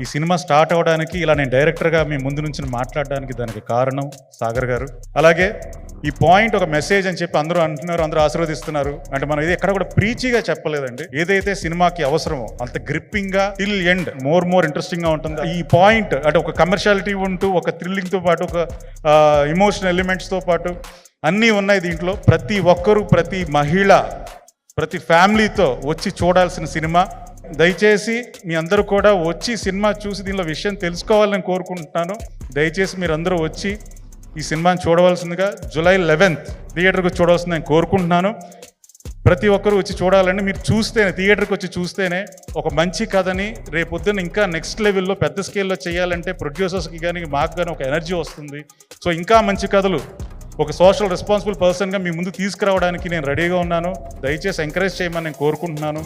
ఈ cinema start అవ్వడానికి ఇలా నేను డైరెక్టర్గా మీ ముందు నుంచి మాట్లాడడానికి దానికి కారణం సాగర్ గారు. అలాగే ఈ పాయింట్ ఒక మెసేజ్ అని చెప్పి అందరూ అంటున్నారు, అందరూ ఆశీర్వదిస్తున్నారు. అంటే మనం ఇది ఎక్కడ కూడా ప్రీచిగా చెప్పలేదండి. ఏదైతే సినిమాకి అవసరమో అంత గ్రిప్పింగ్గా టిల్ ఎండ్ మోర్ ఇంట్రెస్టింగ్గా ఉంటుంది. ఈ పాయింట్ అంటే ఒక కమర్షియాలిటీ ఉంటూ ఒక థ్రిల్లింగ్తో పాటు ఒక ఇమోషనల్ ఎలిమెంట్స్తో పాటు అన్నీ ఉన్నాయి దీంట్లో. ప్రతి ఒక్కరూ, ప్రతి మహిళ, ప్రతి ఫ్యామిలీతో వచ్చి చూడాల్సిన సినిమా. దయచేసి మీ అందరూ కూడా వచ్చి సినిమా చూసి దీనిలో విషయం తెలుసుకోవాలని కోరుకుంటున్నాను. దయచేసి మీరందరూ వచ్చి ఈ సినిమాని చూడవలసిందిగా జూలై 11th థియేటర్కి చూడవలసింది నేను కోరుకుంటున్నాను. ప్రతి ఒక్కరూ వచ్చి చూడాలండి. మీరు చూస్తేనే, థియేటర్కి వచ్చి చూస్తేనే ఒక మంచి కథని రేపొద్దున ఇంకా నెక్స్ట్ లెవెల్లో పెద్ద స్కేల్లో చేయాలంటే ప్రొడ్యూసర్స్కి కానీ మాకు కానీ ఒక ఎనర్జీ వస్తుంది. సో ఇంకా మంచి కథలు ఒక సోషల్ రెస్పాన్సిబుల్ పర్సన్గా మీ ముందు తీసుకురావడానికి నేను రెడీగా ఉన్నాను. దయచేసి ఎంకరేజ్ చేయమని నేను కోరుకుంటున్నాను.